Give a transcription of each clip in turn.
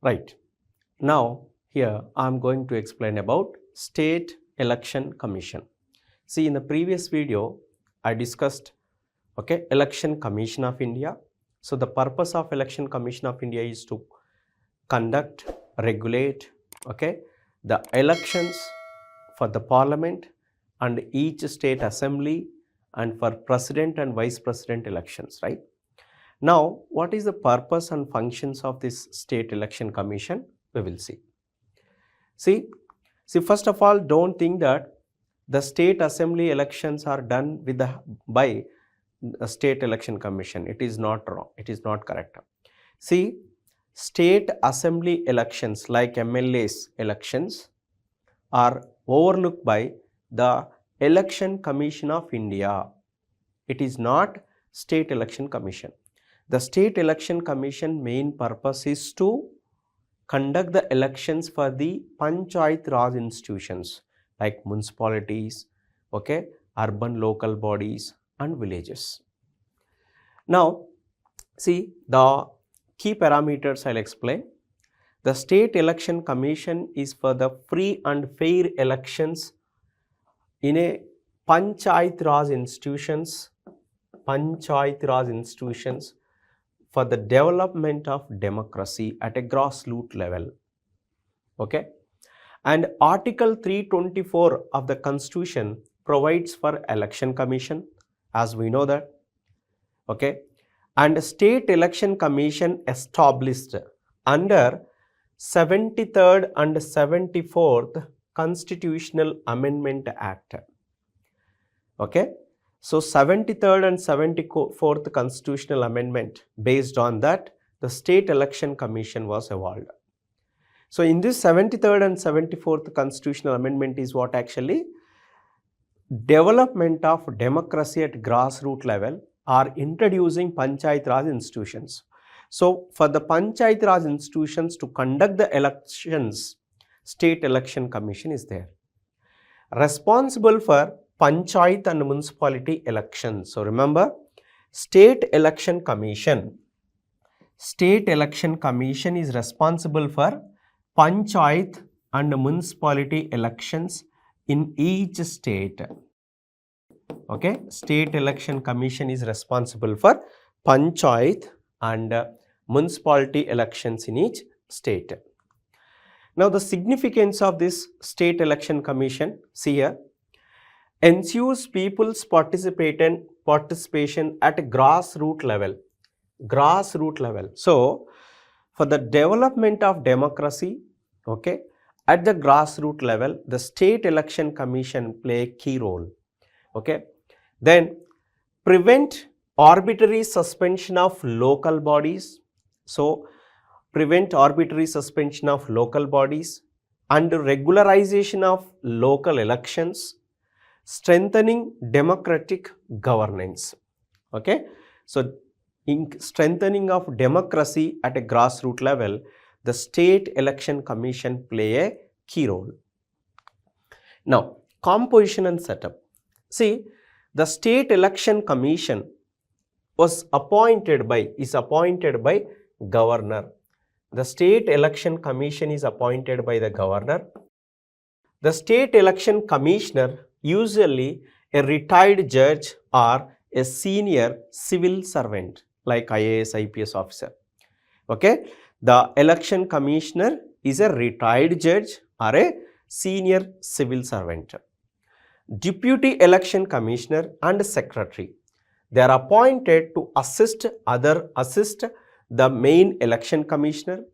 Right. Now here I am going to explain about State Election Commission. See, in the previous video I discussed Election Commission of India. So the purpose of Election Commission of India is to conduct, regulate the elections for the parliament and each state assembly and for president and vice president elections, right? Now, what is the purpose and functions of this State Election Commission? We will see. See, first of all, don't think that the state assembly elections are done by the State Election Commission. It is not wrong. It is not correct. See, state assembly elections like MLAs elections are overlooked by the Election Commission of India. It is not State Election Commission. The State Election Commission main purpose is to conduct the elections for the Panchayat Raj institutions like municipalities, urban local bodies and villages. Now, see the key parameters I'll explain. The State Election Commission is for the free and fair elections in a Panchayat Raj institutions for the development of democracy at a grassroots level. And Article 324 of the Constitution provides for Election Commission, as we know that. And State Election Commission established under 73rd and 74th Constitutional Amendment Act. So 73rd and 74th Constitutional Amendment, based on that, the State Election Commission was evolved. So in this 73rd and 74th Constitutional Amendment is what actually development of democracy at grassroots level are introducing Panchayat Raj institutions. So for the Panchayat Raj institutions to conduct the elections, State Election Commission is there. Responsible for Panchayat and municipality elections. So remember, State Election Commission is responsible for Panchayat and municipality elections in each state. State Election Commission is responsible for Panchayat and municipality elections in each state. Now the significance of this State Election Commission, see here, ensures people's participation at a grassroots level. So for the development of democracy, at the grassroots level, the State Election Commission play a key role. Then prevent arbitrary suspension of local bodies. So prevent arbitrary suspension of local bodies and regularization of local elections, strengthening democratic governance. So in strengthening of democracy at a grassroots level, the State Election Commission play a key role. Now, composition and setup. See, the State Election Commission is appointed by governor. The State Election Commission is appointed by the governor. The State Election Commissioner, usually a retired judge or a senior civil servant like IAS, IPS officer. The Election Commissioner is a retired judge or a senior civil servant. Deputy Election Commissioner and Secretary, they are appointed to assist the main Election Commissioner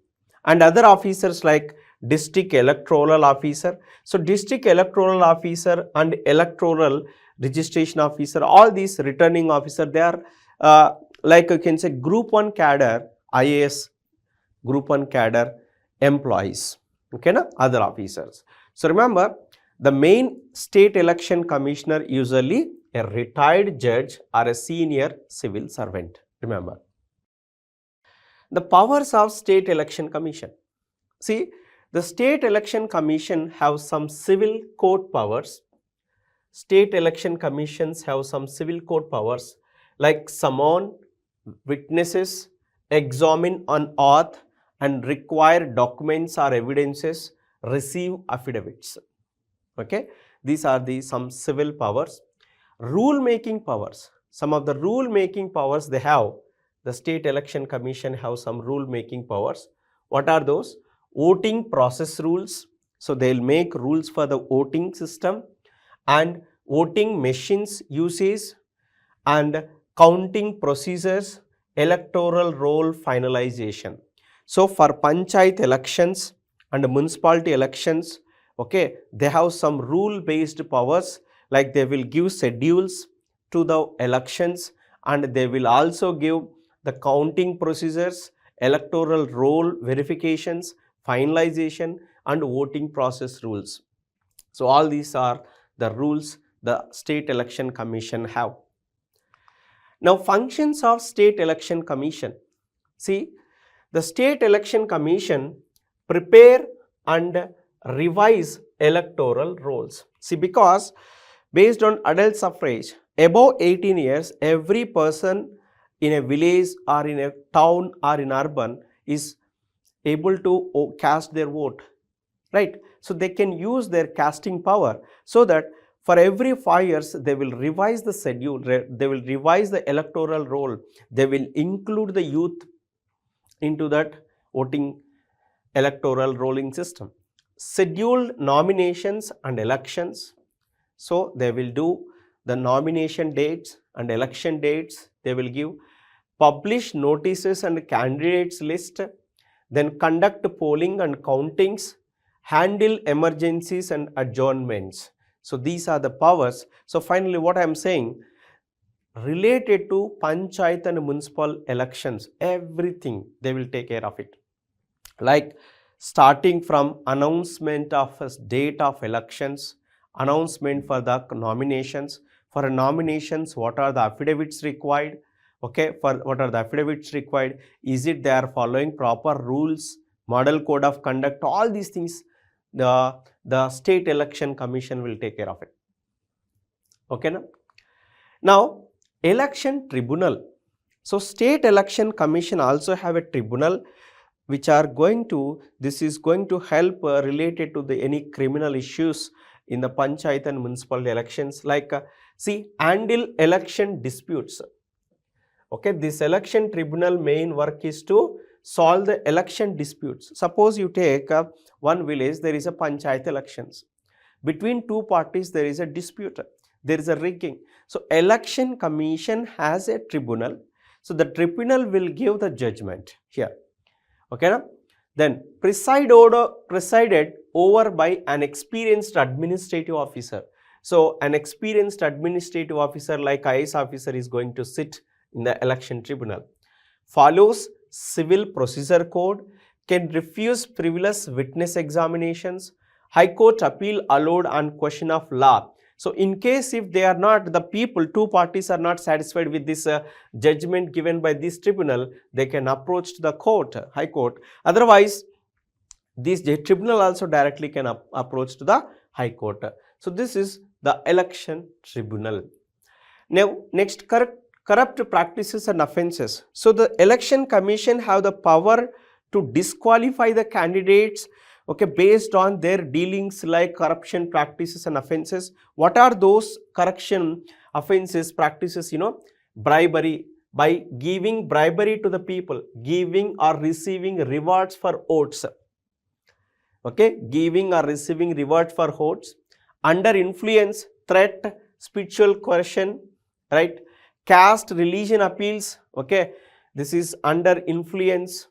and other officers like District Electoral Officer. So District Electoral Officer and Electoral Registration Officer, all these returning officer, they are like you can say Group 1 cadre, IAS Group 1 cadre employees, other officers. So remember, the main State Election Commissioner usually a retired judge or a senior civil servant. Remember. The powers of State Election Commission. See, the State Election Commission have some civil court powers. State Election Commissions have some civil court powers like summon witnesses, examine on oath and require documents or evidences, receive affidavits. Okay, these are some civil powers. Rule making powers, some of the rule making powers they have, the State Election Commission have some rule making powers. What are those? Voting process rules, so they will make rules for the voting system and voting machines usage and counting procedures, electoral roll finalization. So for panchayat elections and municipality elections, okay, they have some rule based powers, like they will give schedules to the elections and they will also give the counting procedures, electoral roll verifications, finalization and voting process rules. So all these are the rules the State Election Commission have. Now functions of State Election Commission. See, the State Election Commission prepare and revise electoral rolls. See, because based on adult suffrage, above 18 years, every person in a village or in a town or in urban is able to cast their vote, right? So they can use their casting power, so that for every 5 years they will revise the schedule, they will revise the electoral roll, they will include the youth into that voting electoral rolling system. Scheduled nominations and elections, so they will do the nomination dates and election dates, they will give, publish notices and candidates list, then conduct polling and countings, handle emergencies and adjournments. So these are the powers. So finally what I am saying, related to panchayat and municipal elections, everything they will take care of it, like starting from announcement of a date of elections, announcement for the nominations, for nominations what are the affidavits required, okay, for what are the affidavits required, is it they are following proper rules, model code of conduct, all these things the State Election Commission will take care of it. Okay, now election tribunal. So State Election Commission also have a tribunal which are going to, this is going to help related to the any criminal issues in the panchayat and municipal elections, like see, handle election disputes. Okay, this election tribunal main work is to solve the election disputes. Suppose you take one village, there is a panchayat elections, between two parties there is a dispute, there is a rigging. So Election Commission has a tribunal, so the tribunal will give the judgment here. Okay, now then presided over by an experienced administrative officer. So an experienced administrative officer like IAS officer is going to sit in the election tribunal, follows civil procedure code, can refuse frivolous witness examinations, High Court appeal allowed on question of law. So in case if they are not, the people, two parties are not satisfied with this judgment given by this tribunal, they can approach to the court, High Court. Otherwise, this tribunal also directly can approach to the High Court. So this is the election tribunal. Now next, corrupt practices and offences. So the Election Commission have the power to disqualify the candidates, okay, based on their dealings like corruption practices and offences. What are those corruption offences practices? You know, bribery, by giving bribery to the people, giving or receiving rewards for votes, okay, giving or receiving rewards for votes, under influence, threat, spiritual coercion, right, caste religion appeals, okay, this is under influence,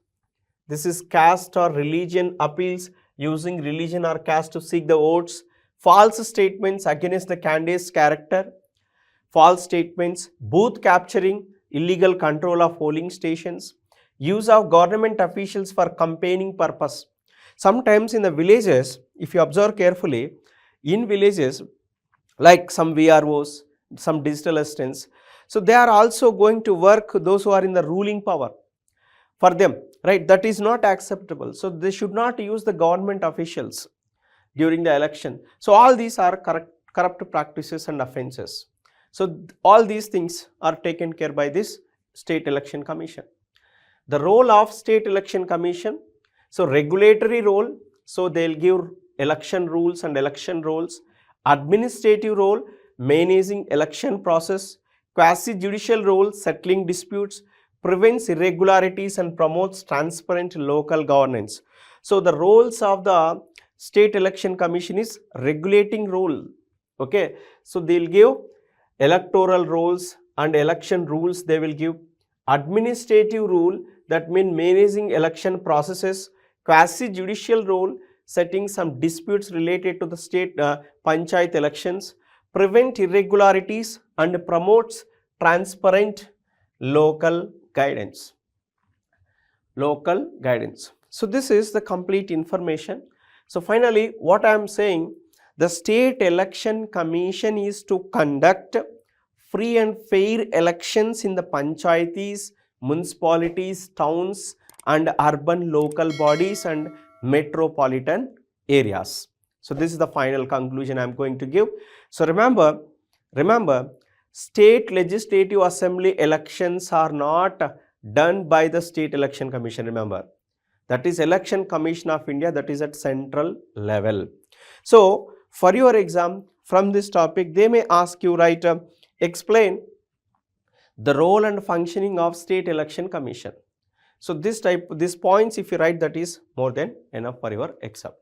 this is caste or religion appeals, using religion or caste to seek the votes, false statements against the candidate's character, false statements, booth capturing, illegal control of polling stations, use of government officials for campaigning purpose. Sometimes in the villages, if you observe carefully, in villages like some VROs, some digital assistants, so they are also going to work those who are in the ruling power for them, right? That is not acceptable. So they should not use the government officials during the election. So all these are corrupt practices and offences. So all these things are taken care by this State Election Commission. The role of State Election Commission, So regulatory role, so they'll give election rules and election roles. Administrative role, managing election process. Quasi-judicial role, settling disputes, prevents irregularities and promotes transparent local governance. So the roles of the State Election Commission is regulating role. Okay, so they'll give electoral roles and election rules. They will give administrative rule, that means managing election processes. Quasi-judicial role, setting some disputes related to the state panchayat elections, prevent irregularities and promotes transparent local guidance. Local guidance. So this is the complete information. So finally, what I am saying, the State Election Commission is to conduct free and fair elections in the panchayatis, municipalities, towns and urban local bodies and metropolitan areas. So this is the final conclusion I am going to give. So remember, state legislative assembly elections are not done by the State Election Commission. Remember, that is Election Commission of India, that is at central level. So for your exam, from this topic, they may ask you, right, explain the role and functioning of State Election Commission. So these points, if you write, that is more than enough for your exam.